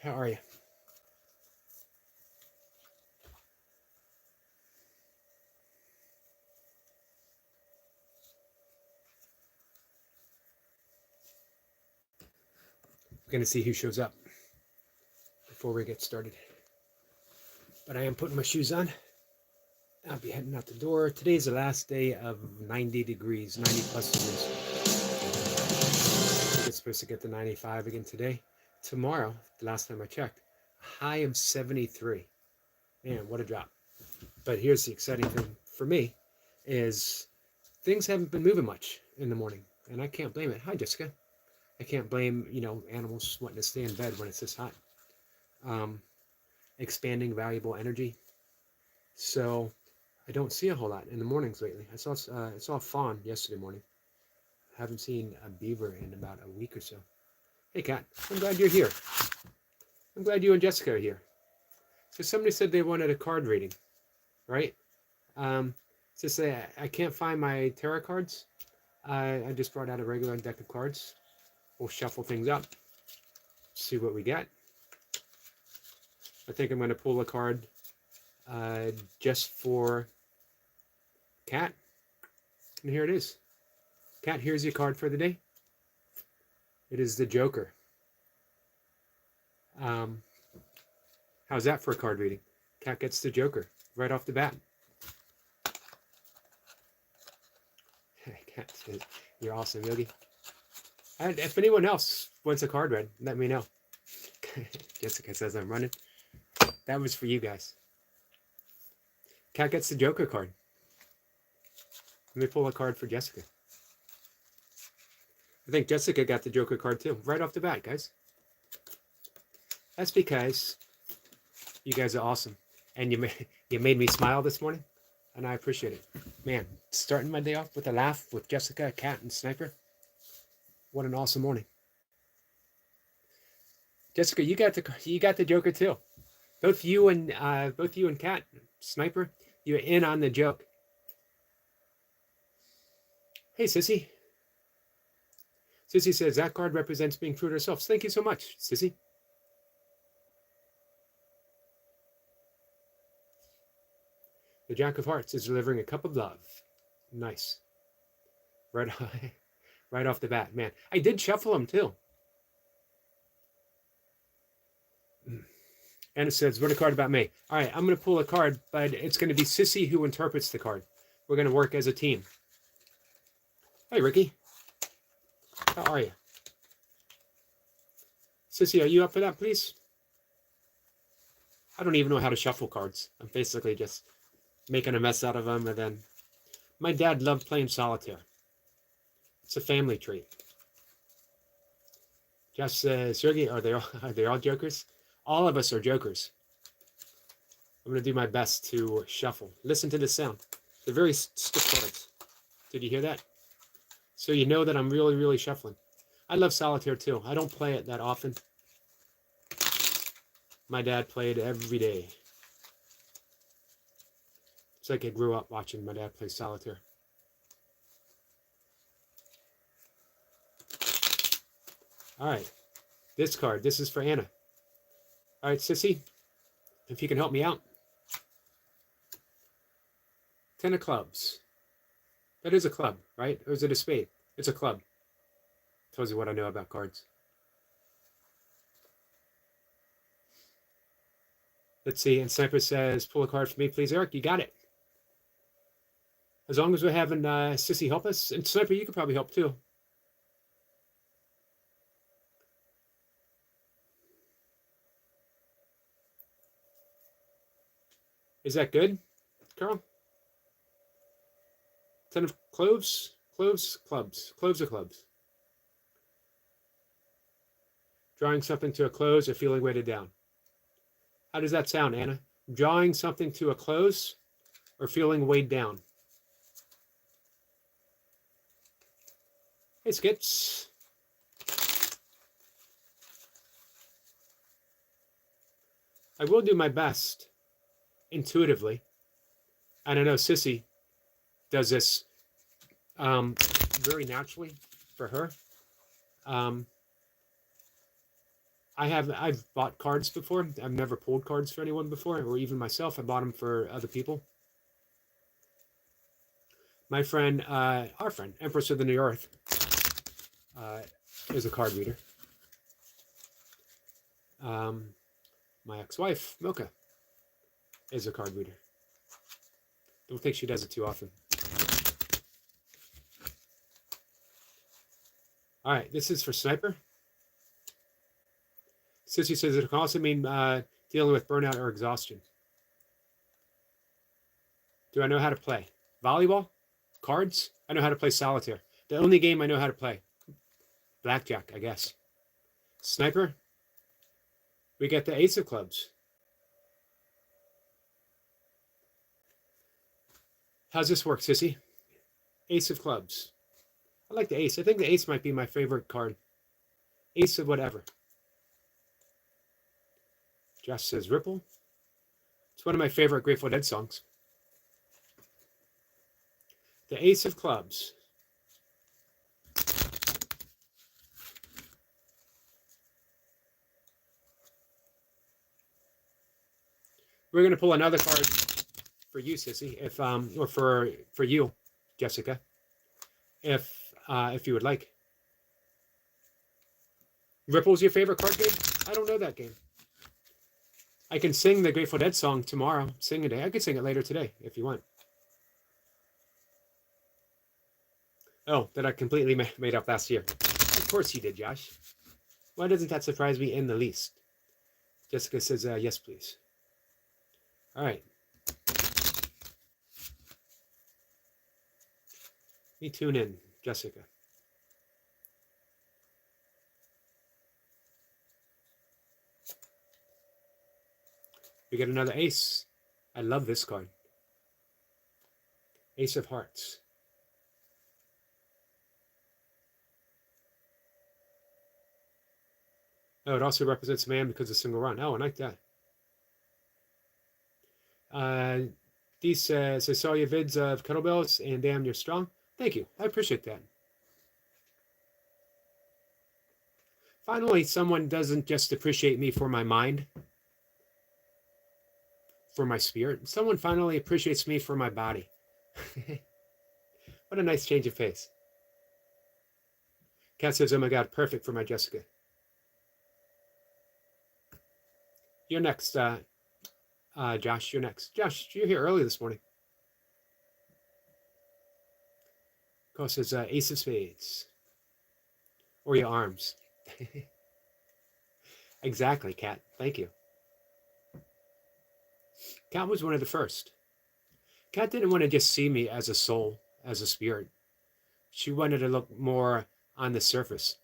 How are you? We're going to see who shows up before we get started. But I am putting my shoes on. I'll be heading out the door. Today's the last day of 90 degrees, 90 plus degrees. I think it's supposed to get to 95 again today. Tomorrow, the last time I checked, a high of 73. Man, what a drop. But here's the exciting thing for me is things haven't been moving much in the morning. And I can't blame it. Hi, Jessica. I can't blame, animals wanting to stay in bed when it's this hot. Expanding valuable energy. So I don't see a whole lot in the mornings lately. I saw a fawn yesterday morning. I haven't seen a beaver in about a week or so. Hey, Kat, I'm glad you're here. I'm glad you and Jessica are here. So somebody said they wanted a card reading, right? To say I can't find my tarot cards. I just brought out a regular deck of cards. We'll shuffle things up, see what we get. I think I'm going to pull a card just for Kat. And here it is. Kat, here's your card for the day. It is the Joker. How's that for a card reading? Kat gets the Joker right off the bat. Kat says, you're awesome, Yogi. And if anyone else wants a card read, let me know. Jessica says I'm running. That was for you guys. Kat gets the Joker card. Let me pull a card for Jessica. I think Jessica got the Joker card too, right off the bat, guys. That's because you guys are awesome. And you made me smile this morning, and I appreciate it. Man, starting my day off with a laugh with Jessica, Kat, and Sniper. What an awesome morning. Jessica, you got the Joker too. Both you and Kat, Sniper, you're in on the joke. Hey, Sissy. Sissy says that card represents being true to ourselves. Thank you so much, Sissy. The Jack of Hearts is delivering a cup of love. Nice. Right off the bat, man. I did shuffle them too. And it says, what a card about me. All right, I'm going to pull a card, but it's going to be Sissy who interprets the card. We're going to work as a team. Hey, Ricky. How are you? Sissy, are you up for that, please? I don't even know how to shuffle cards. I'm basically just making a mess out of them, and then my dad loved playing solitaire. It's a family trait. Josh says, Yogi, are they all jokers? All of us are jokers. I'm going to do my best to shuffle. Listen to the sound. They're very stiff cards. Did you hear that? So you know that I'm really, really shuffling. I love solitaire too. I don't play it that often. My dad played every day. It's like I grew up watching my dad play solitaire. All right. This card, this is for Anna. All right, Sissy, if you can help me out. 10 of clubs. That is a club, right? Or is it a spade? It's a club. Tells you what I know about cards. Let's see. And Sniper says, pull a card for me, please, Eric. You got it. As long as we're having Sissy help us. And Sniper, you could probably help too. Is that good, Carl? 10 of cloves? Cloves, clubs. Cloves or clubs? Drawing something to a close or feeling weighted down. How does that sound, Anna? Drawing something to a close or feeling weighed down? Hey, Skips. I will do my best intuitively. And I know Sissy does this very naturally for her. I've bought cards before. I've never pulled cards for anyone before, or even myself. I bought them for other people. My friend, our friend, Empress of the New Earth, is a card reader. My ex-wife, Mocha, is a card reader. Don't think she does it too often. All right, this is for Sniper. Sissy says it can also mean dealing with burnout or exhaustion. Do I know how to play? Volleyball? Cards? I know how to play solitaire. The only game I know how to play. Blackjack, I guess. Sniper? We get the Ace of Clubs. How's this work, Sissy? Ace of Clubs. I like the Ace. I think the Ace might be my favorite card. Ace of whatever. Josh says Ripple. It's one of my favorite Grateful Dead songs. The Ace of Clubs. We're going to pull another card for you, Sissy, if or for you, Jessica, if you would like. Ripple's your favorite card game? I don't know that game. I can sing the Grateful Dead song tomorrow. Sing a day. I could sing it later today if you want. Oh, that I completely made up last year. Of course you did, Josh. Why doesn't that surprise me in the least? Jessica says, yes, please. All right. Me tune in, Jessica. We get another ace. I love this card. Ace of Hearts. Oh, it also represents man because of single run. Oh, I like that. Dee says, I saw your vids of kettlebells and damn, you're strong. Thank you. I appreciate that. Finally, someone doesn't just appreciate me for my mind, for my spirit. Someone finally appreciates me for my body. What a nice change of pace. Kat says, oh my God, perfect for my Jessica. You're next, Josh, you're next. Josh, you're here early this morning. Carl says, Ace of Spades. Or your arms. Exactly, Kat. Thank you. Kat was one of the first. Kat didn't want to just see me as a soul, as a spirit. She wanted to look more on the surface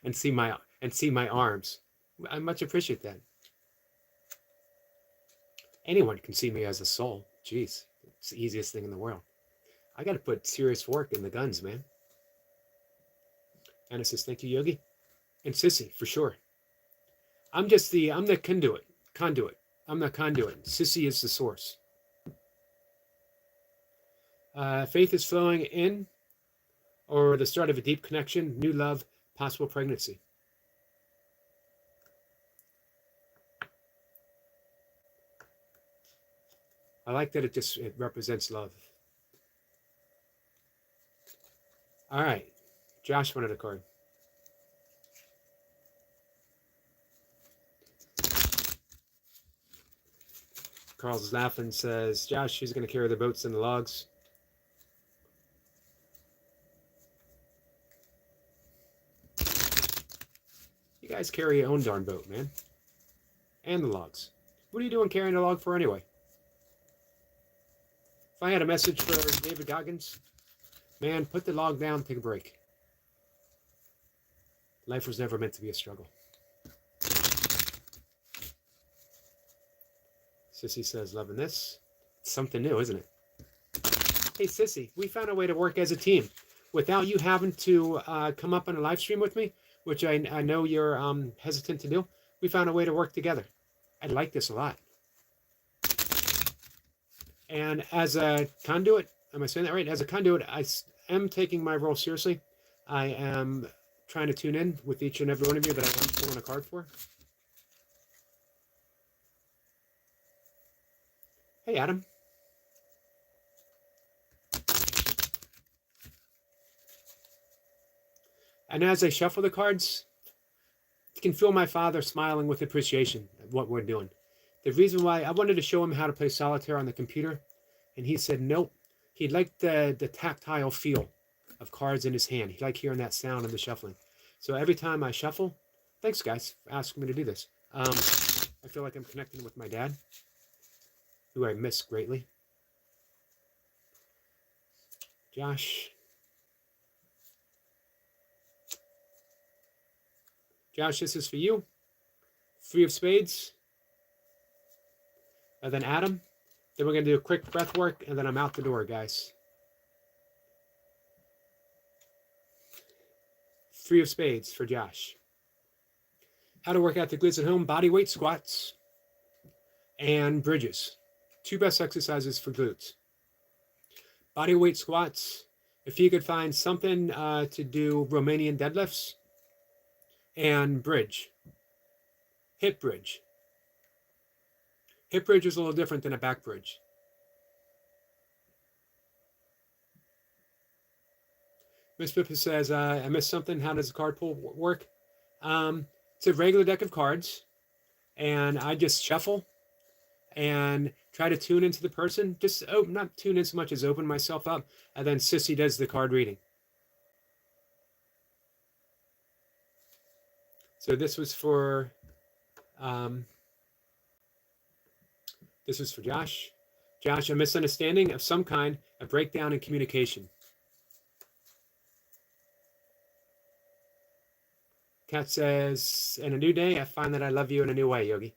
and see my arms. I much appreciate that. Anyone can see me as a soul. Jeez, it's the easiest thing in the world. I got to put serious work in the guns, man. Anna says, thank you, Yogi. And Sissy, for sure. I'm the conduit. I'm the conduit. Sissy is the source. Faith is flowing in, or the start of a deep connection, new love, possible pregnancy. I like that it represents love. All right. Josh wanted a card. Carl's laughing, says, Josh, she's going to carry the boats and the logs. You guys carry your own darn boat, man. And the logs. What are you doing carrying a log for anyway? If I had a message for David Goggins, man, put the log down, take a break. Life was never meant to be a struggle. Sissy says, loving this. It's something new, isn't it? Hey, Sissy, we found a way to work as a team without you having to come up on a live stream with me, which I know you're hesitant to do. We found a way to work together. I like this a lot. And as a conduit, am I saying that right? As a conduit, I am taking my role seriously. I am trying to tune in with each and every one of you that I am pulling a card for. Hey, Adam. And as I shuffle the cards, you can feel my father smiling with appreciation at what we're doing. The reason why I wanted to show him how to play solitaire on the computer, and he said nope. He liked the tactile feel of cards in his hand. He liked hearing that sound of the shuffling. So every time I shuffle, thanks guys for asking me to do this. I feel like I'm connecting with my dad, who I miss greatly. Josh. Josh, this is for you. 3 of spades. And then Adam. Then we're going to do a quick breath work, and then I'm out the door, guys. 3 of spades for Josh. How to work out the glutes at home: body weight squats and bridges. 2 best exercises for glutes. Body weight squats. If you could find something to do Romanian deadlifts, and bridge. Hip bridge. Hip bridge is a little different than a back bridge. Miss Pippa says, I missed something. How does the card pull work? It's a regular deck of cards, and I just shuffle and try to tune into the person. Just not tune in so much as open myself up, and then Sissy does the card reading. So this was for Josh. Josh, a misunderstanding of some kind, a breakdown in communication. Kat says, in a new day, I find that I love you in a new way, Yogi.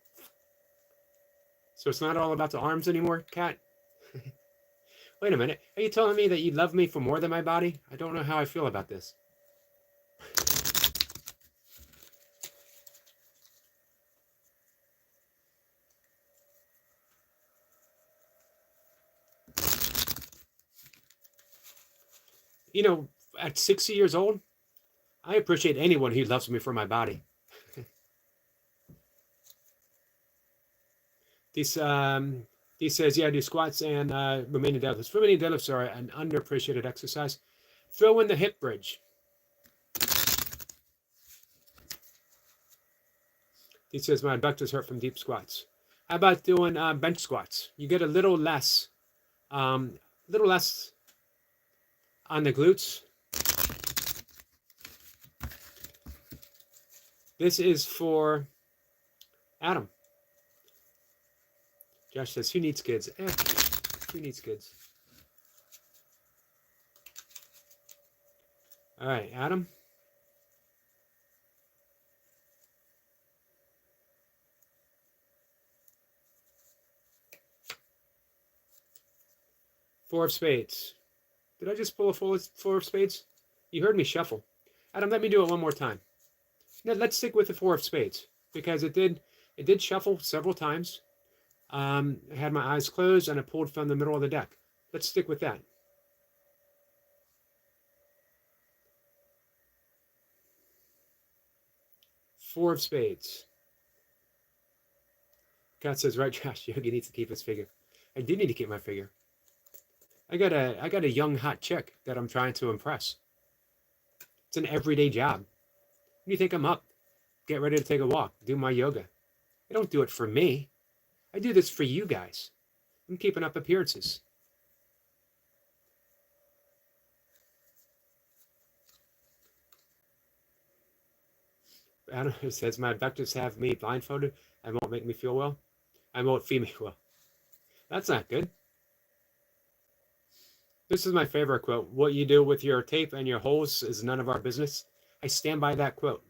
So it's not all about the arms anymore, Kat? Wait a minute. Are you telling me that you love me for more than my body? I don't know how I feel about this. You know, at 60 years old, I appreciate anyone who loves me for my body. These says, yeah, I do squats and Romanian deadlifts. Romanian deadlifts are an underappreciated exercise. Throw in the hip bridge. He says, my abductors hurt from deep squats. How about doing bench squats? You get a little less on the glutes. This is for Adam. Josh says, who needs kids? Who needs kids? All right, Adam. Four of spades. Did I just pull a four of spades? You heard me shuffle. Adam, let me do it one more time. Now, let's stick with the 4 of spades, because it did shuffle several times. I had my eyes closed and I pulled from the middle of the deck. Let's stick with that. Four of spades. Kat says, right, Josh, Yogi needs to keep his figure. I do need to keep my figure. I got a young hot chick that I'm trying to impress. It's an everyday job. When you think I'm up, get ready to take a walk, do my yoga. I don't do it for me. I do this for you guys. I'm keeping up appearances. Adam says, my abductors have me blindfolded and won't make me feel well. I won't feel me well. That's not good. This is my favorite quote. What you do with your tape and your holes is none of our business. I stand by that quote.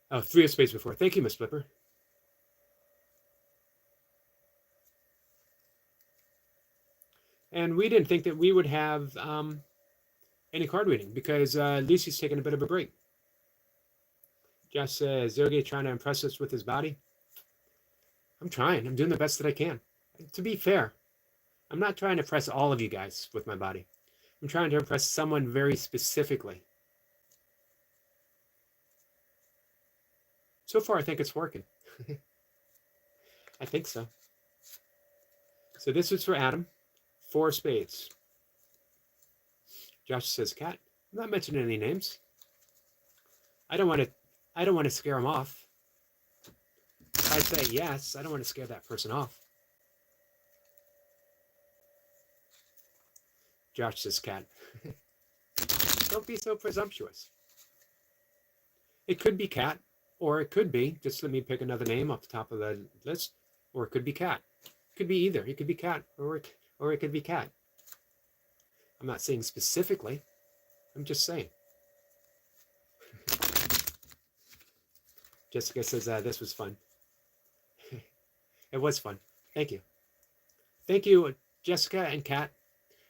Oh, 3 of spades before. Thank you, Miss Flipper. And we didn't think that we would have any card reading because Lucy's taking a bit of a break. Josh says, Yogi trying to impress us with his body. I'm trying. I'm doing the best that I can. To be fair, I'm not trying to impress all of you guys with my body. I'm trying to impress someone very specifically. So far, I think it's working. I think so. So this is for Adam. 4 spades. Josh says, "Cat, I'm not mentioning any names. I don't want to. I don't want to scare him off. If I say yes, I don't want to scare that person off." Josh says, "Cat, don't be so presumptuous. It could be cat, or it could be, just let me pick another name off the top of the list, or it could be cat. It could be either. It could be cat, or it could be cat. I'm not saying specifically. I'm just saying." Jessica says, "This was fun." It was fun. Thank you. Thank you, Jessica and Kat.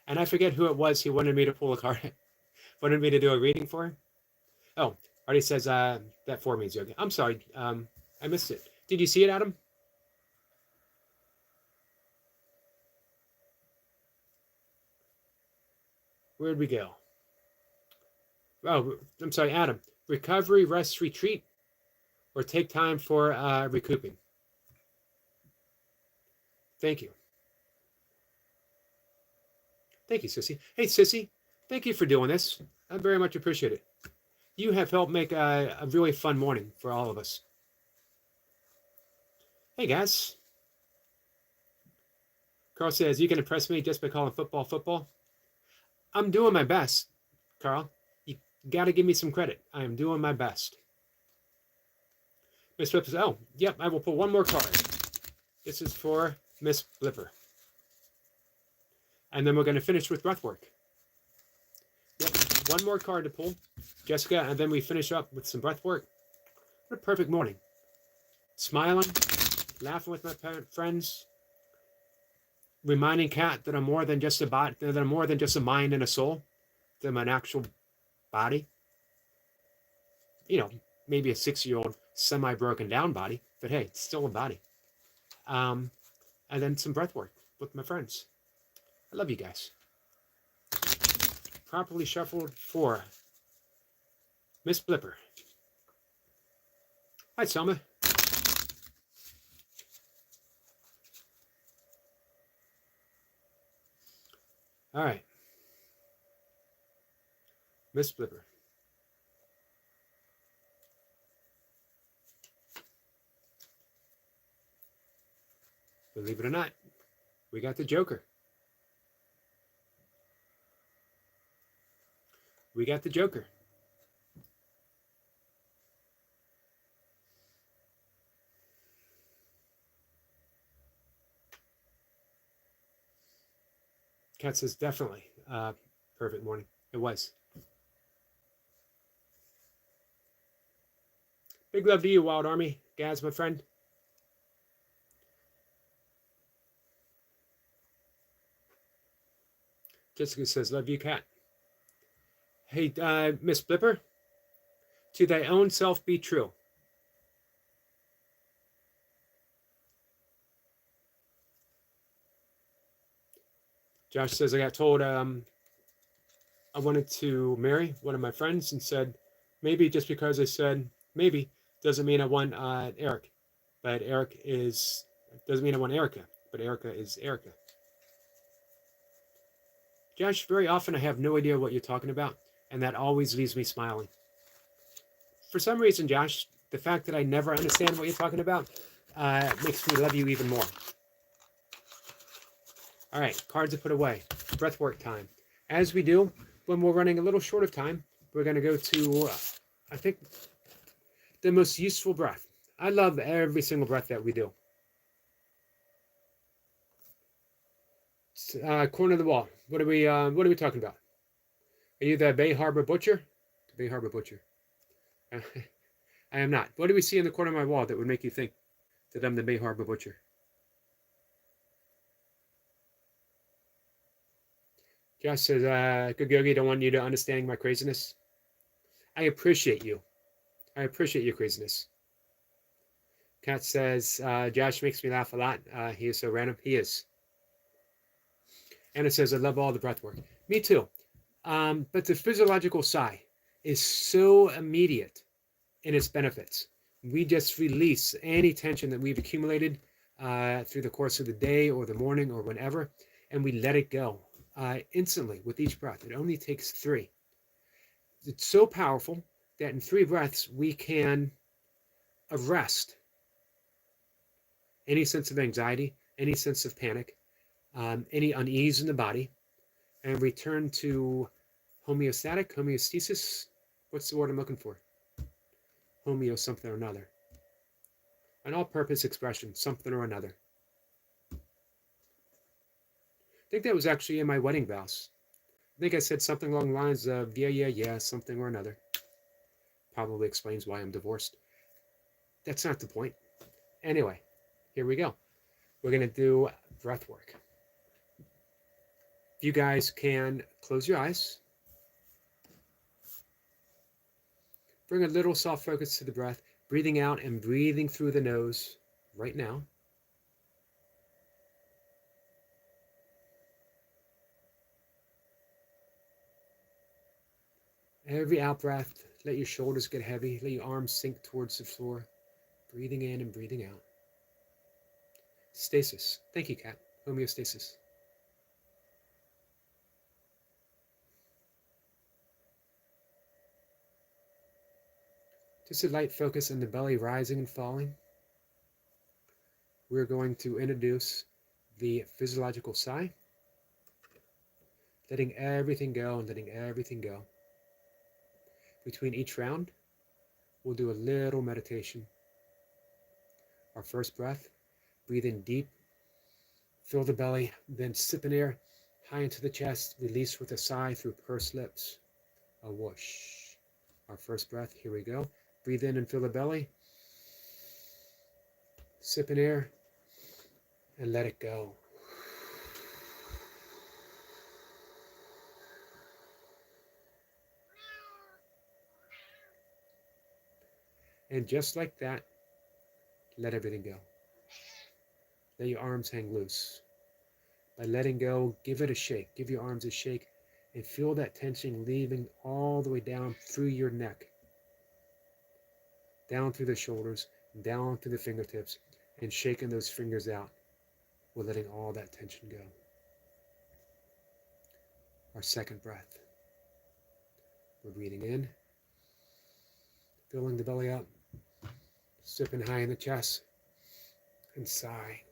And I forget who it was he wanted me to pull a card, wanted me to do a reading for. Oh, Artie says that 4 means Yogi. I'm sorry. I missed it. Did you see it, Adam? Where'd we go? Oh, I'm sorry, Adam. Recovery, rest, retreat, or take time for recouping. Thank you. Thank you, Sissy. Hey, Sissy, thank you for doing this. I very much appreciate it. You have helped make a really fun morning for all of us. Hey, guys. Carl says, "You can impress me just by calling football football." I'm doing my best, Carl. You got to give me some credit. I am doing my best. Miss Flipper says, "Oh, yep, I will pull one more card. This is for Miss Flipper. And then we're going to finish with breathwork." Yep, one more card to pull, Jessica, and then we finish up with some breathwork. What a perfect morning. Smiling, laughing with my friends, reminding Kat that I'm more than just a body, that I'm more than just a mind and a soul, that I'm an actual body. You know, maybe a 6-year-old semi-broken down body, but hey, it's still a body. And then some breath work with my friends. I love you guys. Properly shuffled for Miss Blipper. Hi, Selma. All right. Miss Blipper. Believe it or not, we got the Joker. We got the Joker. Kat says, definitely. Perfect morning. It was. Big love to you, Wild Army. Gaz, my friend. Jessica says, love you, Kat. Hey, Miss Blipper. To thy own self be true. Josh says, I got told I wanted to marry one of my friends and said, maybe just because I said maybe doesn't mean I want Eric. But Eric is, doesn't mean I want Erica. But Erica is Erica. Josh, very often I have no idea what you're talking about, and that always leaves me smiling. For some reason, Josh, the fact that I never understand what you're talking about makes me love you even more. All right, cards are put away. Breathwork time. As we do, when we're running a little short of time, we're going to go to, I think, the most useful breath. I love every single breath that we do. Corner of the wall. What are we talking about? Are you the Bay Harbor Butcher? The Bay Harbor Butcher. I am not. What do we see in the corner of my wall that would make you think that I'm the Bay Harbor Butcher? Josh says, good Yogi, don't want you to understand my craziness. I appreciate you. I appreciate your craziness. Kat says, Josh makes me laugh a lot. He is so random. He is. Anna says, I love all the breath work. Me too. But the physiological sigh is so immediate in its benefits. We just release any tension that we've accumulated through the course of the day or the morning or whenever, and we let it go instantly with each breath. It only takes 3. It's so powerful that in 3 breaths we can arrest any sense of anxiety, any sense of panic, any unease in the body, and return to homeostasis. What's the word I'm looking for? Homeo something or another. An all-purpose expression, something or another. I think that was actually in my wedding vows. I think I said something along the lines of, yeah, something or another. Probably explains why I'm divorced. That's not the point. Anyway, here we go. We're going to do breath work. If you guys can close your eyes, bring a little soft focus to the breath, breathing out and breathing through the nose right now. Every out breath, let your shoulders get heavy, let your arms sink towards the floor, breathing in and breathing out. Stasis. Thank you, Kat. Homeostasis. Just a light focus on the belly rising and falling. We're going to introduce the physiological sigh, letting everything go and letting everything go. Between each round, we'll do a little meditation. Our first breath, breathe in deep, fill the belly, then sip in air high into the chest, release with a sigh through pursed lips, a whoosh. Our first breath, here we go. Breathe in and fill the belly, sip in air, and let it go. And just like that, let everything go. Let your arms hang loose. By letting go, give it a shake. Give your arms a shake and feel that tension leaving all the way down through your neck, down through the shoulders, down through the fingertips, and shaking those fingers out. We're letting all that tension go. Our second breath. We're breathing in, filling the belly up, sipping high in the chest, and sigh.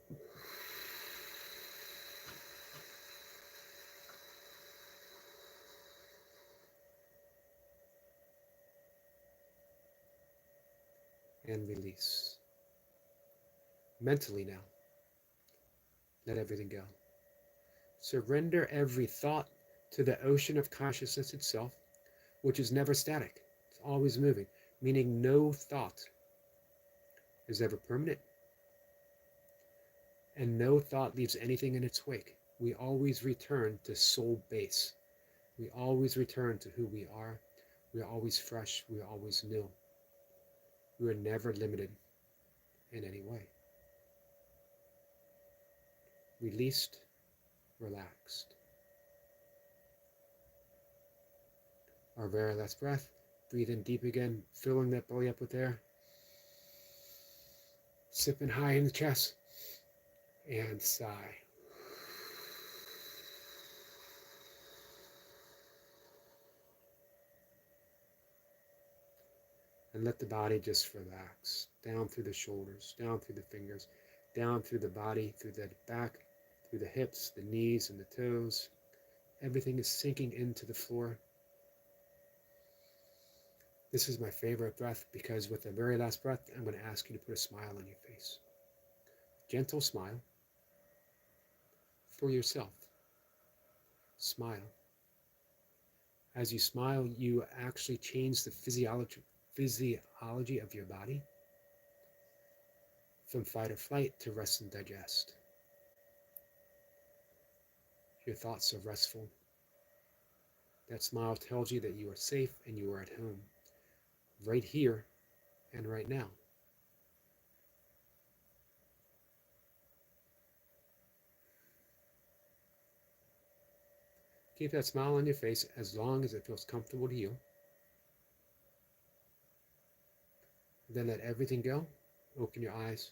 And release. Mentally now, let everything go. Surrender every thought to the ocean of consciousness itself, which is never static. It's always moving, meaning no thought is ever permanent, and no thought leaves anything in its wake. We always return to soul base. We always return to who we are. We are always fresh. We are always new. We are never limited in any way. Released, relaxed. Our very last breath. Breathe in deep again, filling that belly up with air. Sipping high in the chest. And sigh. And let the body just relax. Down through the shoulders, down through the fingers, down through the body, through the back, through the hips, the knees, and the toes. Everything is sinking into the floor. This is my favorite breath because with the very last breath, I'm going to ask you to put a smile on your face. Gentle smile for yourself. Smile. As you smile, you actually change the physiology of your body from fight or flight to rest and digest. Your thoughts are restful. That smile tells you that you are safe and you are at home, right here and right now. Keep that smile on your face as long as it feels comfortable to you. Then let everything go. Open your eyes.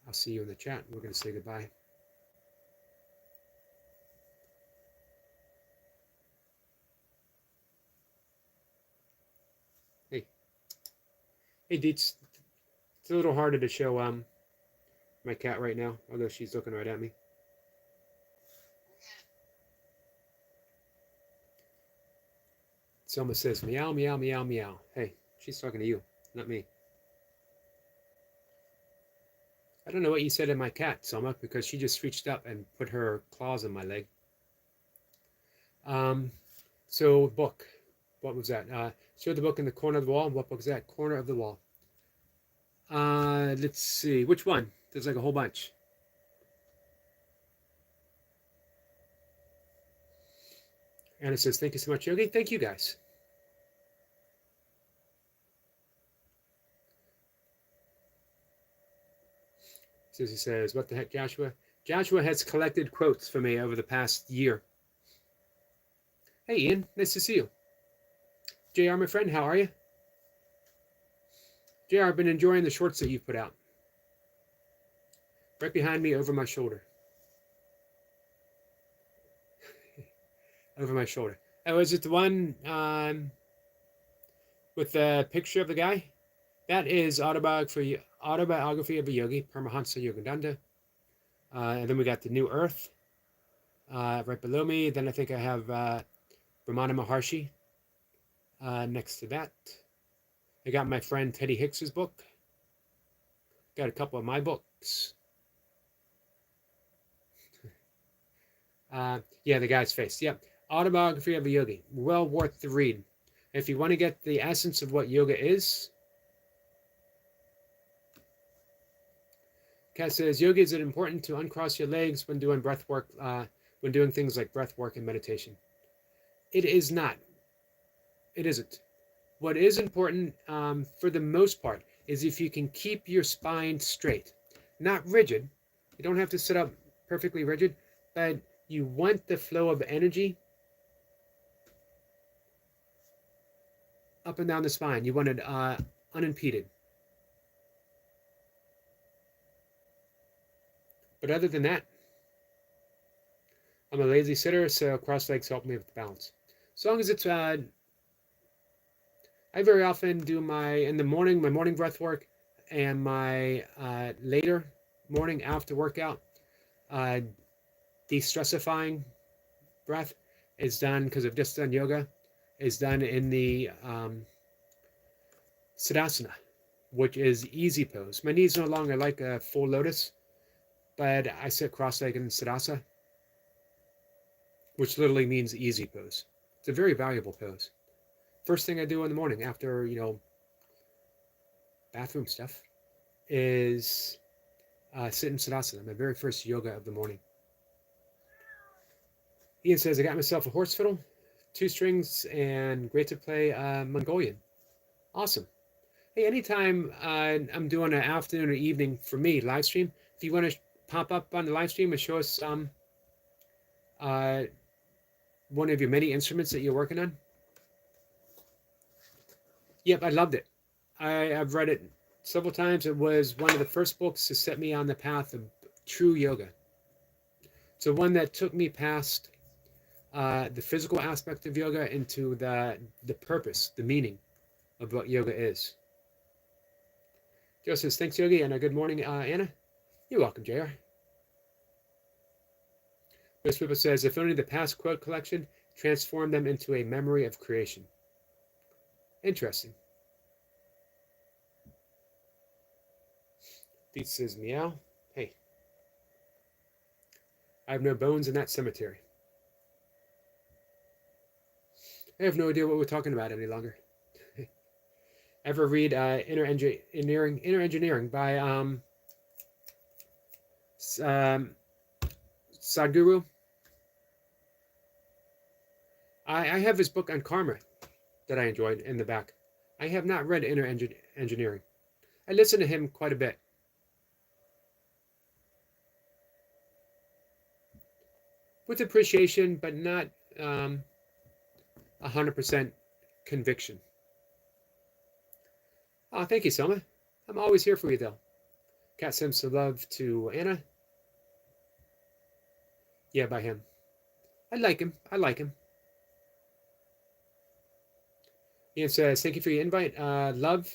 I'll see you in the chat. We're going to say goodbye. Hey. Hey, Deets. It's a little harder to show my cat right now, although she's looking right at me. Selma says, meow, meow, meow, meow. Hey, she's talking to you, not me. I don't know what you said to my cat, Selma, because she just reached up and put her claws on my leg. So book. What was that? Show the book in the corner of the wall. What book is that? Corner of the wall. Let's see. Which one? There's like a whole bunch. Anna says, thank you so much, Yogi. Thank you, guys. Susie says, what the heck, Joshua? Joshua has collected quotes for me over the past year. Hey, Ian. Nice to see you. JR, my friend, how are you? JR, I've been enjoying the shorts that you've put out. Right behind me, over my shoulder. Over my shoulder. Oh, is it the one with the picture of the guy? That is Autobiography of a Yogi, Paramahansa Yogananda. And then we got the New Earth right below me. Then I think I have Ramana Maharshi next to that. I got my friend Teddy Hicks's book. Got a couple of my books. Yeah, the guy's face. Yep. Autobiography of a Yogi. Well worth the read. If you want to get the essence of what yoga is, Kat says, yoga, is it important to uncross your legs when doing breath work, when doing things like breath work and meditation? It is not. It isn't. What is important, for the most part, is if you can keep your spine straight. Not rigid. You don't have to sit up perfectly rigid, but you want the flow of energy up and down the spine. You want it unimpeded. But other than that, I'm a lazy sitter, so cross legs help me with the balance. As long as it's, I very often do in the morning, my morning breath work, and my later morning after workout, de-stressifying breath is done, because I've just done yoga, is done in the Siddhasana, which is easy pose. My knees no longer like a full lotus, but I sit cross-legged in Siddhasana, which literally means easy pose. It's a very valuable pose. First thing I do in the morning after, bathroom stuff is sit in Siddhasana, my very first yoga of the morning. Ian says, I got myself a horse fiddle, 2 strings, and great to play Mongolian. Awesome. Hey, anytime I'm doing an afternoon or evening, for me, live stream, if you want to pop up on the live stream and show us one of your many instruments that you're working on. Yep, I loved it. I've read it several times. It was one of the first books to set me on the path of true yoga. So one that took me past the physical aspect of yoga into the purpose, the meaning of what yoga is. Joe says, thanks, Yogi, and a good morning, Anna. You're welcome, JR. Miss Pippa says, if only the past quote collection transformed them into a memory of creation. Interesting. Deet says, meow. Hey. I have no bones in that cemetery. I have no idea what we're talking about any longer. Ever read Inner Engineering by Sadhguru? I have his book on karma that I enjoyed in the back. I have not read Inner Engineering. I listen to him quite a bit. With appreciation, but not 100% conviction. Oh, thank you, Selma. I'm always here for you, though. Cat sends some love to Anna. Yeah, by him. I like him. I like him. Ian says, thank you for your invite. Love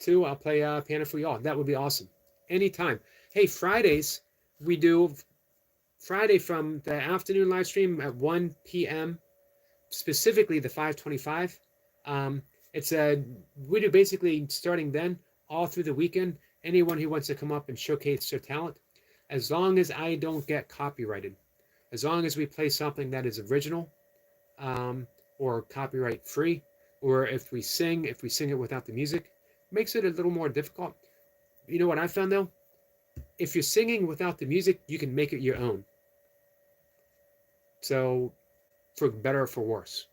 to. I'll play piano for y'all. That would be awesome. Anytime. Hey, Fridays, we do Friday from the afternoon live stream at 1 p.m., specifically the 525. It's a, we do basically starting then all through the weekend. Anyone who wants to come up and showcase their talent, as long as I don't get copyrighted, as long as we play something that is original, or copyright free, or if we sing it without the music, makes it a little more difficult. You know what I found though? If you're singing without the music, you can make it your own. So, for better or for worse.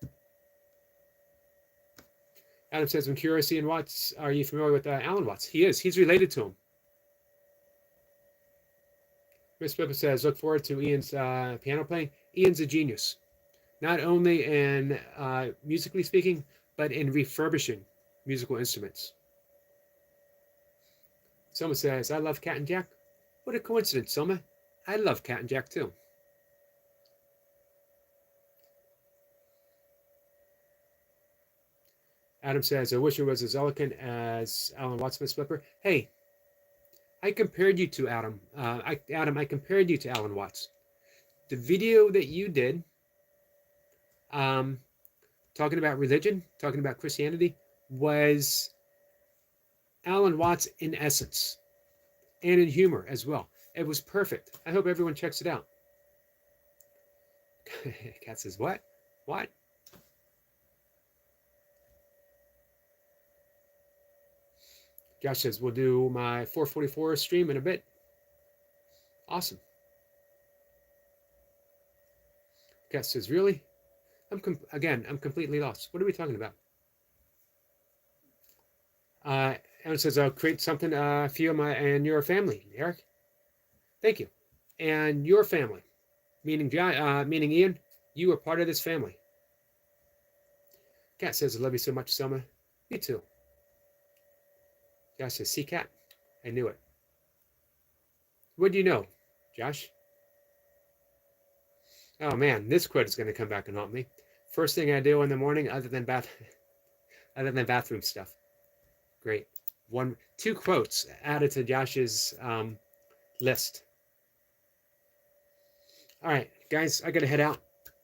Adam says, I'm curious, Ian Watts, are you familiar with Alan Watts? He is. He's related to him. Miss Pippa says, look forward to Ian's piano playing. Ian's a genius, not only in musically speaking, but in refurbishing musical instruments. Selma says, I love Cat and Jack. What a coincidence, Selma. I love Cat and Jack too. Adam says, I wish it was as eloquent as Alan Watts, Miss Flipper. Hey, I compared you to Adam. Adam, I compared you to Alan Watts. The video that you did, talking about religion, talking about Christianity, was Alan Watts in essence, and in humor as well. It was perfect. I hope everyone checks it out. Kat says, what? What? Josh says, we'll do my 444 stream in a bit. Awesome. Kat says, really? I'm completely lost. What are we talking about? Aaron says, I'll create something for you and your family, Eric. Thank you. And your family, meaning Ian, you are part of this family. Kat says, I love you so much, Selma. Me too. Josh says, see, Kat, I knew it. What do you know, Josh? Oh man, this quote is going to come back and haunt me. First thing I do in the morning, other than bathroom stuff. Great. 2 quotes added to Josh's list. All right, guys, I got to head out,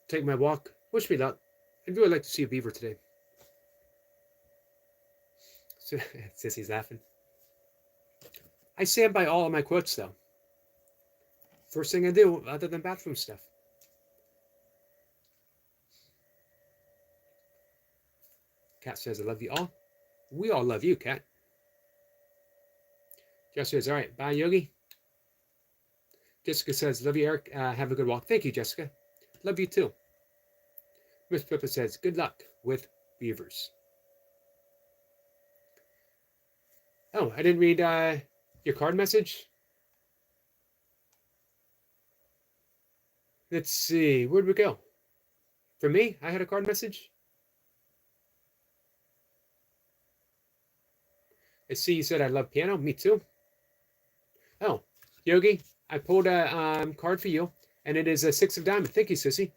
take my walk. Wish me luck. I'd really like to see a beaver today. So, Sissy's laughing. I stand by all of my quotes, though. First thing I do, other than bathroom stuff. Kat says, I love you all. We all love you, Kat. Jessica says, all right, bye, Yogi. Jessica says, love you, Eric. Have a good walk. Thank you, Jessica. Love you, too. Miss Pippa says, good luck with beavers. Oh, I didn't read your card message. Let's see. Where'd we go? For me, I had a card message. I see you said I love piano. Me too. Oh, Yogi, I pulled a card for you, and it is a 6 of diamond. Thank you, Sissy.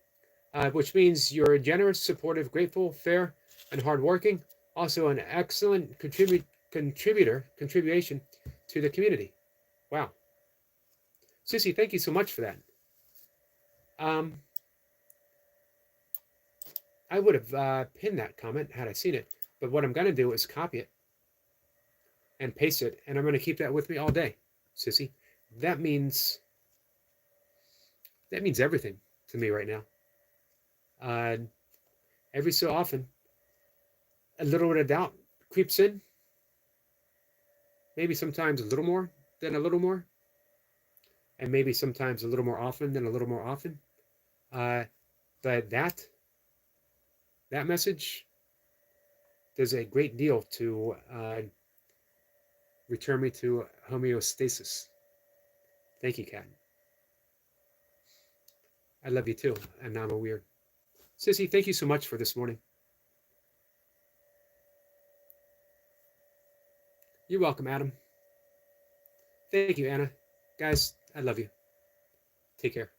Which means you're generous, supportive, grateful, fair, and hardworking. Also an excellent contribution to the community. Wow. Sissy, thank you so much for that. I would have pinned that comment had I seen it, but what I'm going to do is copy it and paste it, and I'm going to keep that with me all day, Sissy. That means everything to me right now. Every so often, a little bit of doubt creeps in. Maybe sometimes a little more than a little more. And maybe sometimes a little more often than a little more often. But that message does a great deal to return me to homeostasis. Thank you, Kat. I love you too, and now I'm a weird. Sissy, thank you so much for this morning. You're welcome, Adam. Thank you, Anna. Guys, I love you. Take care.